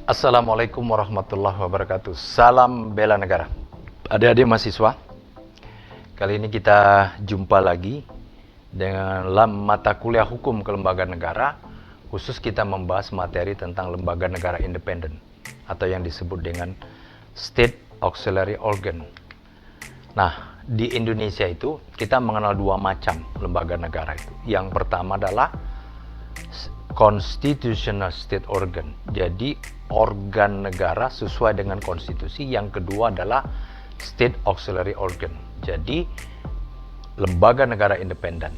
Assalamualaikum warahmatullahi wabarakatuh. Salam bela negara. Adik-adik mahasiswa, kali ini kita jumpa lagi dengan mata kuliah hukum kelembagaan negara. Khusus kita membahas materi tentang lembaga negara independen atau yang disebut dengan State Auxiliary Organ. Nah, di Indonesia itu kita mengenal dua macam lembaga negara itu. Yang pertama adalah Constitutional State Organ, jadi organ negara sesuai dengan konstitusi. Yang kedua adalah State Auxiliary Organ, jadi lembaga negara independen.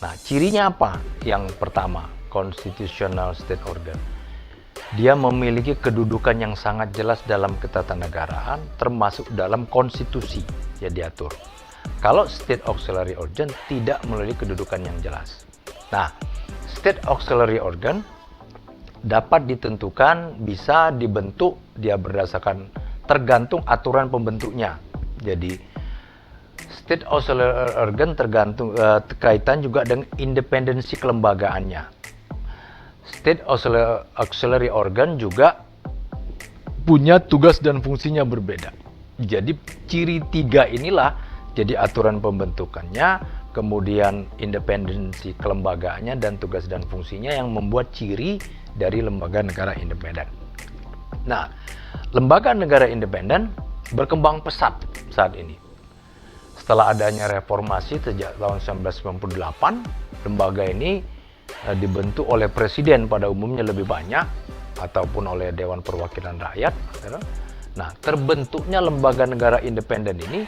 Nah, cirinya apa? Yang pertama, Constitutional State Organ. Dia memiliki kedudukan yang sangat jelas dalam ketatanegaraan, termasuk dalam konstitusi yang diatur. Kalau State Auxiliary Organ tidak memiliki kedudukan yang jelas. Nah, State Auxiliary Organ dapat ditentukan, bisa dibentuk, dia berdasarkan tergantung aturan pembentuknya. Jadi State Auxiliary Organ tergantung kaitan juga dengan independensi kelembagaannya. State Auxiliary Organ juga punya tugas dan fungsinya berbeda. Jadi ciri tiga inilah jadi aturan pembentukannya, kemudian independensi kelembagaannya dan tugas dan fungsinya yang membuat ciri dari lembaga negara independen. Nah, lembaga negara independen berkembang pesat saat ini. Setelah adanya reformasi sejak tahun 1998, lembaga ini dibentuk oleh presiden pada umumnya lebih banyak ataupun oleh Dewan Perwakilan Rakyat. Nah, terbentuknya lembaga negara independen ini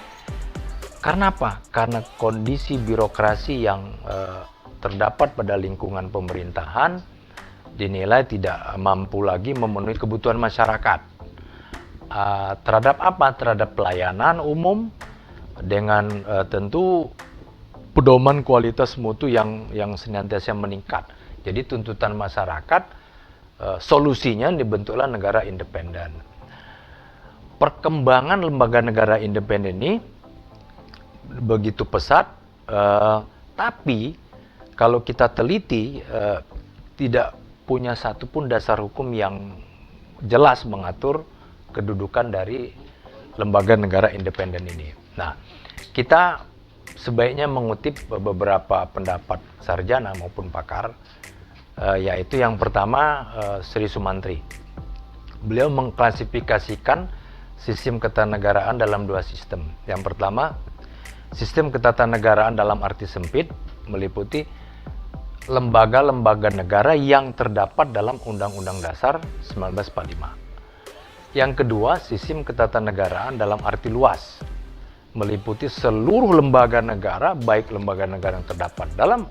karena apa? Karena kondisi birokrasi yang terdapat pada lingkungan pemerintahan dinilai tidak mampu lagi memenuhi kebutuhan masyarakat. Terhadap apa? Terhadap pelayanan umum dengan tentu pedoman kualitas mutu yang senantiasa meningkat. Jadi tuntutan masyarakat, solusinya dibentuklah negara independen. Perkembangan lembaga negara independen ini begitu pesat, tapi kalau kita teliti tidak punya satupun dasar hukum yang jelas mengatur kedudukan dari lembaga negara independen ini. Nah, kita sebaiknya mengutip beberapa pendapat sarjana maupun pakar, yaitu yang pertama Sri Sumantri. Beliau mengklasifikasikan sistem ketatanegaraan dalam dua sistem. Yang pertama, sistem ketatanegaraan dalam arti sempit meliputi lembaga-lembaga negara yang terdapat dalam Undang-Undang Dasar 1945. Yang kedua, sistem ketatanegaraan dalam arti luas meliputi seluruh lembaga negara, baik lembaga negara yang terdapat dalam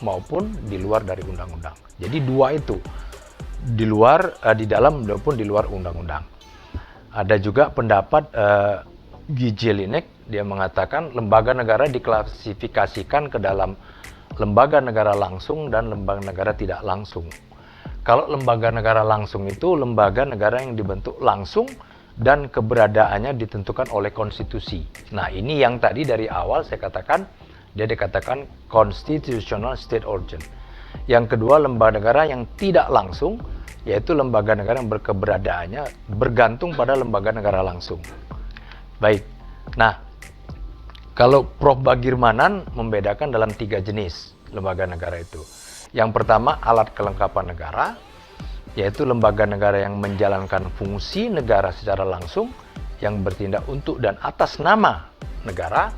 maupun di luar dari undang-undang. Jadi dua itu, di luar, di dalam maupun di luar undang-undang. Ada juga pendapat Gijelinek, dia mengatakan lembaga negara diklasifikasikan ke dalam lembaga negara langsung dan lembaga negara tidak langsung. Kalau lembaga negara langsung itu lembaga negara yang dibentuk langsung dan keberadaannya ditentukan oleh konstitusi. Nah, ini yang tadi dari awal saya katakan, dia dikatakan constitutional state organ. Yang kedua, lembaga negara yang tidak langsung, yaitu lembaga negara yang berkeberadaannya bergantung pada lembaga negara langsung. Baik, nah kalau Prof. Bagirmanan membedakan dalam tiga jenis lembaga negara itu. Yang pertama, alat kelengkapan negara, yaitu lembaga negara yang menjalankan fungsi negara secara langsung, yang bertindak untuk dan atas nama negara,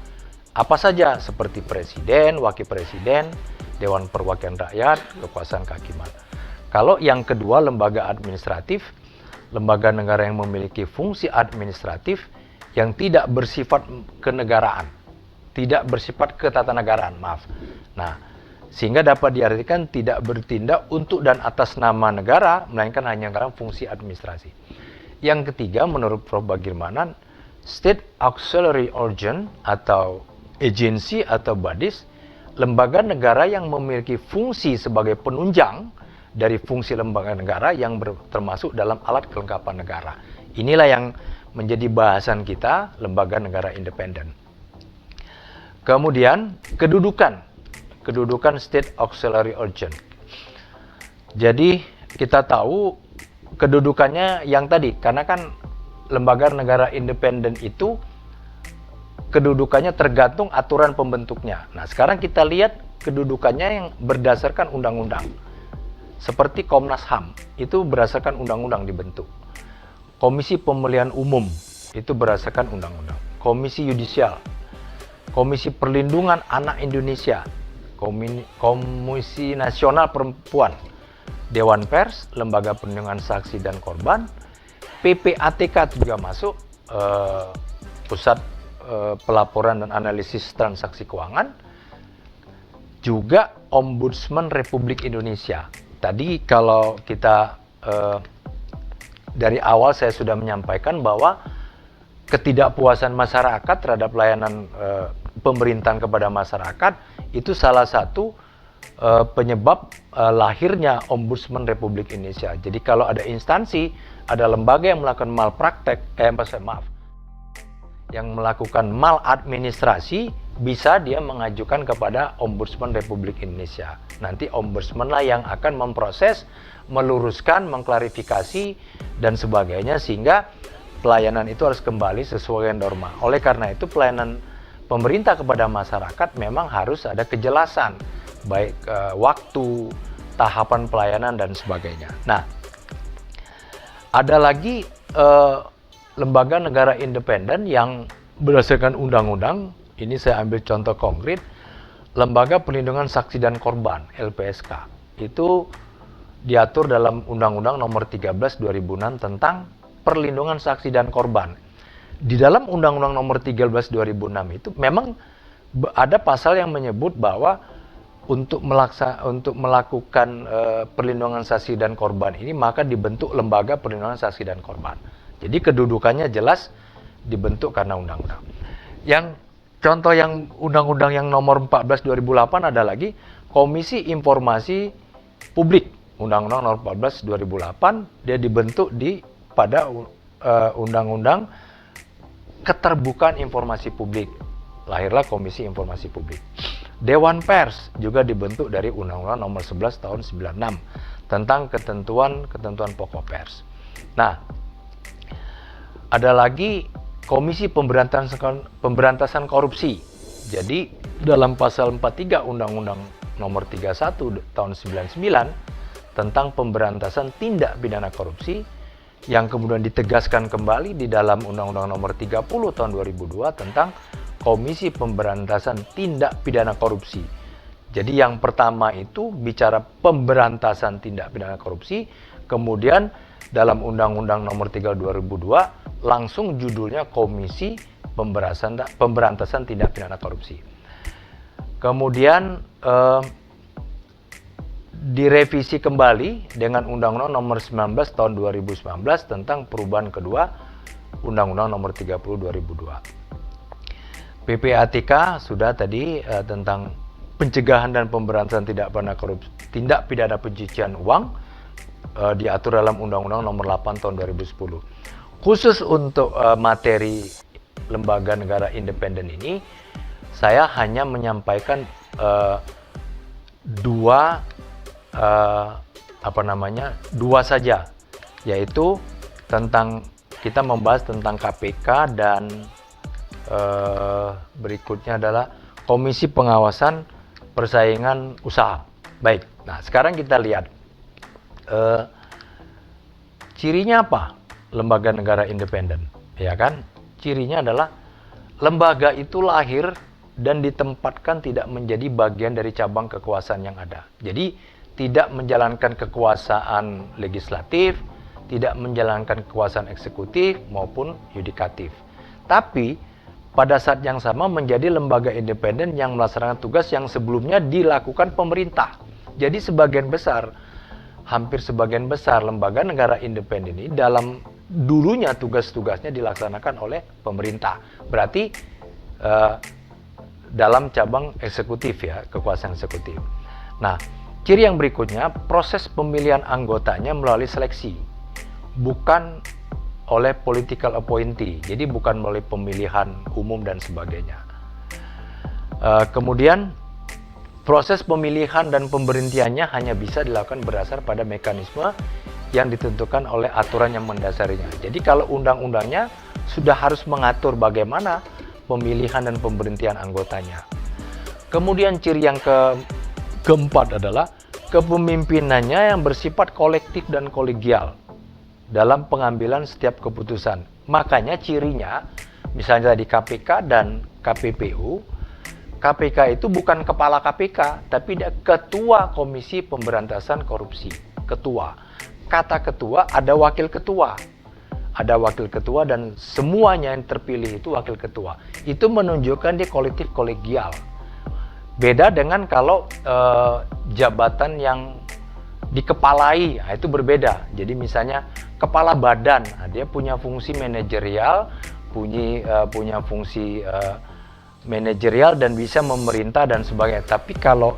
apa saja seperti presiden, wakil presiden, Dewan Perwakilan Rakyat, kekuasaan kehakiman. Kalau yang kedua, lembaga administratif, lembaga negara yang memiliki fungsi administratif yang tidak bersifat kenegaraan, tidak bersifat ketatanegaraan, maaf. Nah, sehingga dapat diartikan tidak bertindak untuk dan atas nama negara, melainkan hanya dalam fungsi administrasi. Yang ketiga, menurut Prof. Bagirmanan, State Auxiliary Organ atau agensi atau BADIS, lembaga negara yang memiliki fungsi sebagai penunjang dari fungsi lembaga negara yang termasuk dalam alat kelengkapan negara. Inilah yang menjadi bahasan kita, lembaga negara independen. Kemudian, kedudukan State Auxiliary Organ. Jadi kita tahu kedudukannya yang tadi, karena kan lembaga negara independen itu kedudukannya tergantung aturan pembentuknya. Nah, sekarang kita lihat kedudukannya yang berdasarkan undang-undang. Seperti Komnas HAM, itu berdasarkan undang-undang dibentuk. Komisi Pemilihan Umum, itu berdasarkan undang-undang. Komisi Yudisial, Komisi Perlindungan Anak Indonesia, Komisi Nasional Perempuan, Dewan Pers, Lembaga Perlindungan Saksi dan Korban, PPATK juga masuk, Pusat Pelaporan dan Analisis Transaksi Keuangan, juga Ombudsman Republik Indonesia. Tadi kalau kita dari awal saya sudah menyampaikan bahwa ketidakpuasan masyarakat terhadap layanan pemerintahan kepada masyarakat itu salah satu penyebab lahirnya Ombudsman Republik Indonesia. Jadi kalau ada instansi, ada lembaga yang melakukan malpraktek, yang melakukan maladministrasi, bisa dia mengajukan kepada Ombudsman Republik Indonesia. Nanti Ombudsman lah yang akan memproses, meluruskan, mengklarifikasi, dan sebagainya, sehingga pelayanan itu harus kembali sesuai dengan norma. Oleh karena itu, pelayanan pemerintah kepada masyarakat memang harus ada kejelasan, baik waktu, tahapan pelayanan, dan sebagainya. Nah, ada lagi lembaga negara independen yang berdasarkan undang-undang. Ini saya ambil contoh konkret, Lembaga Perlindungan Saksi dan Korban, LPSK. Itu diatur dalam Undang-Undang Nomor 13 2006 tentang perlindungan saksi dan korban. Di dalam Undang-Undang Nomor 13 2006 itu memang ada pasal yang menyebut bahwa untuk melakukan perlindungan saksi dan korban ini, maka dibentuk Lembaga Perlindungan Saksi dan Korban. Jadi kedudukannya jelas dibentuk karena undang-undang. Yang contoh yang undang-undang yang nomor 14 2008 ada lagi Komisi Informasi Publik. Undang-undang nomor 14 2008 dia dibentuk pada undang-undang Keterbukaan Informasi Publik. Lahirlah Komisi Informasi Publik. Dewan Pers juga dibentuk dari Undang-Undang nomor 11 tahun 96 tentang ketentuan pokok pers. Nah, ada lagi Komisi Pemberantasan Korupsi. Jadi dalam pasal 43 Undang-Undang nomor 31 tahun 99 tentang pemberantasan tindak pidana korupsi, yang kemudian ditegaskan kembali di dalam Undang-Undang nomor 30 tahun 2002 tentang Komisi Pemberantasan Tindak Pidana Korupsi. Jadi yang pertama itu bicara pemberantasan tindak pidana korupsi, kemudian dalam Undang-Undang nomor 3 2002 langsung judulnya Komisi Pemberantasan Tindak Pidana Korupsi. Kemudian direvisi kembali dengan Undang-Undang nomor 19 tahun 2019 tentang perubahan kedua Undang-Undang nomor 30 2002. PPATK sudah tadi tentang pencegahan dan pemberantasan tindak pidana pencucian uang, diatur dalam Undang-Undang nomor 8 tahun 2010. Khusus untuk materi lembaga negara independen ini, saya hanya menyampaikan dua saja, yaitu tentang kita membahas tentang KPK dan berikutnya adalah Komisi Pengawasan Persaingan Usaha. Baik, nah sekarang kita lihat cirinya apa lembaga negara independen, ya kan? Cirinya adalah lembaga itu lahir dan ditempatkan tidak menjadi bagian dari cabang kekuasaan yang ada. Jadi tidak menjalankan kekuasaan legislatif, tidak menjalankan kekuasaan eksekutif maupun yudikatif. Tapi pada saat yang sama menjadi lembaga independen yang melaksanakan tugas yang sebelumnya dilakukan pemerintah. Jadi hampir sebagian besar lembaga negara independen ini dalam dulunya tugas-tugasnya dilaksanakan oleh pemerintah. Berarti dalam cabang eksekutif, ya, kekuasaan eksekutif. Nah, ciri yang berikutnya, proses pemilihan anggotanya melalui seleksi, bukan oleh political appointee, jadi bukan melalui pemilihan umum dan sebagainya. Kemudian proses pemilihan dan pemberhentiannya hanya bisa dilakukan berdasar pada mekanisme yang ditentukan oleh aturan yang mendasarinya. Jadi kalau undang-undangnya sudah harus mengatur bagaimana pemilihan dan pemberhentian anggotanya. Kemudian ciri yang keempat adalah kepemimpinannya yang bersifat kolektif dan kolegial dalam pengambilan setiap keputusan. Makanya cirinya, misalnya di KPK dan KPPU, KPK itu bukan kepala KPK, tapi dia ketua Komisi Pemberantasan Korupsi. Ketua. Kata ketua, ada wakil ketua. Ada wakil ketua dan semuanya yang terpilih itu wakil ketua. Itu menunjukkan dia kolektif kolegial. Beda dengan kalau jabatan yang dikepalai, itu berbeda. Jadi misalnya kepala badan, dia punya fungsi manajerial, punya fungsi manajerial dan bisa memerintah dan sebagainya. Tapi kalau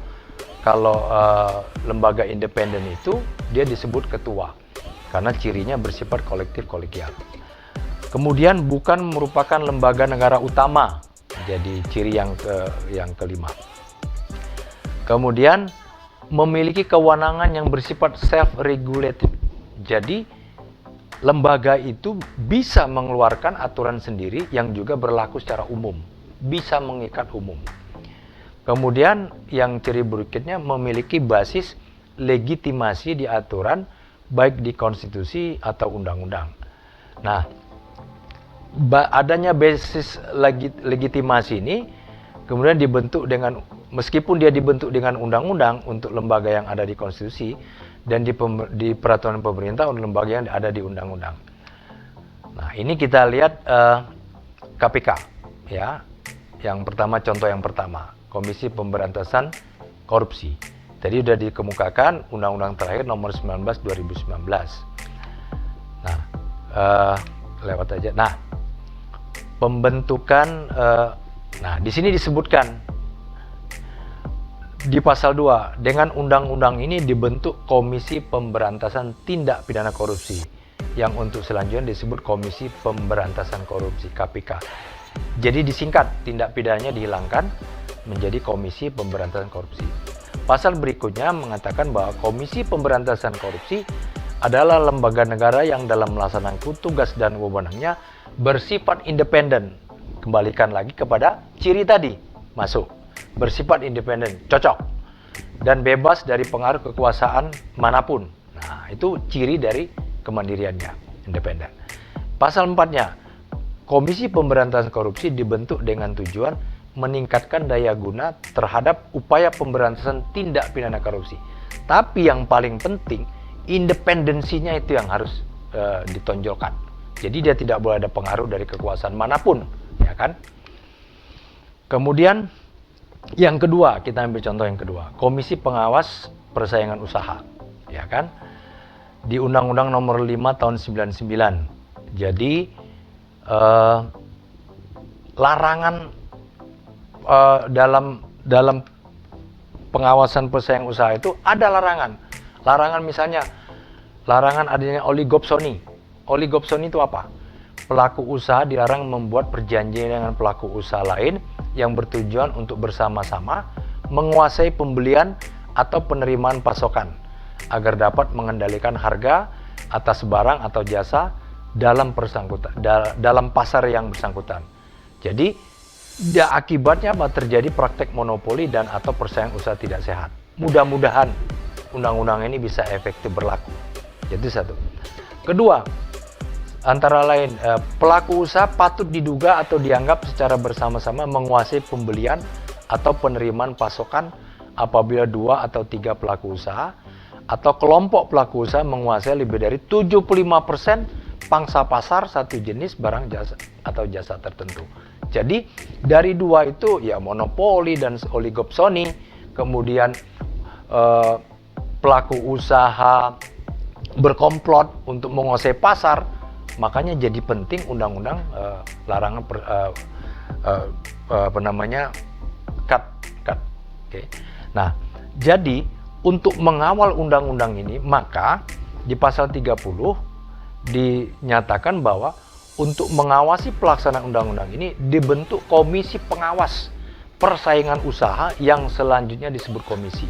lembaga independen itu dia disebut ketua karena cirinya bersifat kolektif kolegial. Kemudian bukan merupakan lembaga negara utama, jadi ciri yang kelima. Kemudian memiliki kewenangan yang bersifat self-regulated. Jadi lembaga itu bisa mengeluarkan aturan sendiri yang juga berlaku secara umum, bisa mengikat umum. Kemudian yang ciri berikutnya memiliki basis legitimasi di aturan baik di konstitusi atau undang-undang. Nah, adanya basis legitimasi ini kemudian dibentuk dengan, meskipun dia dibentuk dengan undang-undang untuk lembaga yang ada di konstitusi dan di peraturan pemerintah untuk lembaga yang ada di undang-undang. Nah, ini kita lihat KPK ya. Yang pertama, contoh yang pertama, Komisi Pemberantasan Korupsi. Tadi sudah dikemukakan Undang-Undang terakhir nomor 19 2019. Nah, lewat aja. Nah, pembentukan, nah di sini disebutkan di pasal 2, dengan undang-undang ini dibentuk Komisi Pemberantasan Tindak Pidana Korupsi, yang untuk selanjutnya disebut Komisi Pemberantasan Korupsi KPK. Jadi disingkat, tindak pidananya dihilangkan menjadi Komisi Pemberantasan Korupsi. Pasal berikutnya mengatakan bahwa Komisi Pemberantasan Korupsi adalah lembaga negara yang dalam melaksanakan tugas dan wewenangnya bersifat independen. Kembalikan lagi kepada ciri tadi, masuk. Bersifat independen, cocok. Dan bebas dari pengaruh kekuasaan manapun. Nah, itu ciri dari kemandiriannya, independen. Pasal 4-nya, Komisi Pemberantasan Korupsi dibentuk dengan tujuan meningkatkan daya guna terhadap upaya pemberantasan tindak pidana korupsi. Tapi yang paling penting, independensinya itu yang harus ditonjolkan. Jadi dia tidak boleh ada pengaruh dari kekuasaan manapun, ya kan? Kemudian yang kedua, kita ambil contoh yang kedua, Komisi Pengawas Persaingan Usaha, ya kan? Di Undang-Undang Nomor 5 Tahun 99. Jadi larangan dalam pengawasan persaingan usaha itu ada larangan. Larangan misalnya, larangan adanya oligopsoni. Oligopsoni itu apa? Pelaku usaha dilarang membuat perjanjian dengan pelaku usaha lain yang bertujuan untuk bersama-sama menguasai pembelian atau penerimaan pasokan agar dapat mengendalikan harga atas barang atau jasa dalam pasar yang bersangkutan. Jadi akibatnya terjadi praktek monopoli dan atau persaingan usaha tidak sehat. Mudah-mudahan undang-undang ini bisa efektif berlaku. Jadi satu. Kedua, antara lain pelaku usaha patut diduga atau dianggap secara bersama-sama menguasai pembelian atau penerimaan pasokan apabila 2 atau 3 pelaku usaha atau kelompok pelaku usaha menguasai lebih dari 75% pangsa pasar satu jenis barang jasa atau jasa tertentu. Jadi dari 2 itu ya monopoli dan oligopsoni, kemudian pelaku usaha berkomplot untuk menguasai pasar, makanya jadi penting undang-undang larangan cut. Okay. Nah, jadi untuk mengawal undang-undang ini, maka di pasal 30 dinyatakan bahwa untuk mengawasi pelaksanaan undang-undang ini dibentuk Komisi Pengawas Persaingan Usaha yang selanjutnya disebut komisi.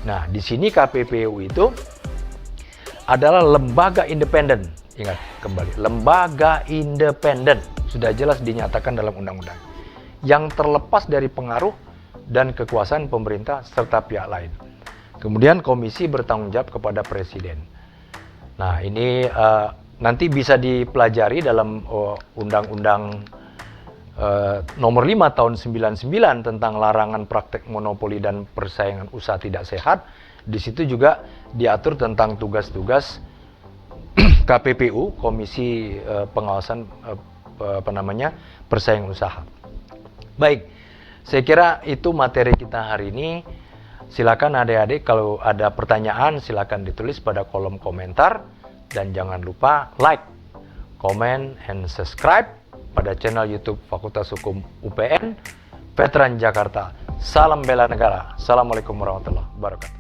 Nah, di sini KPPU itu adalah lembaga independen. Ingat kembali, lembaga independen. Sudah jelas dinyatakan dalam undang-undang. Yang terlepas dari pengaruh dan kekuasaan pemerintah serta pihak lain. Kemudian komisi bertanggung jawab kepada presiden. Nah, ini nanti bisa dipelajari dalam undang-undang nomor 5 tahun 99 tentang larangan praktek monopoli dan persaingan usaha tidak sehat. Di situ juga diatur tentang tugas-tugas KPPU, Komisi Pengawasan Persaingan Usaha. Baik, saya kira itu materi kita hari ini. Silakan adik-adik kalau ada pertanyaan silakan ditulis pada kolom komentar dan jangan lupa like, comment, and subscribe pada channel YouTube Fakultas Hukum UPN, Veteran Jakarta. Salam bela negara. Assalamualaikum warahmatullahi wabarakatuh.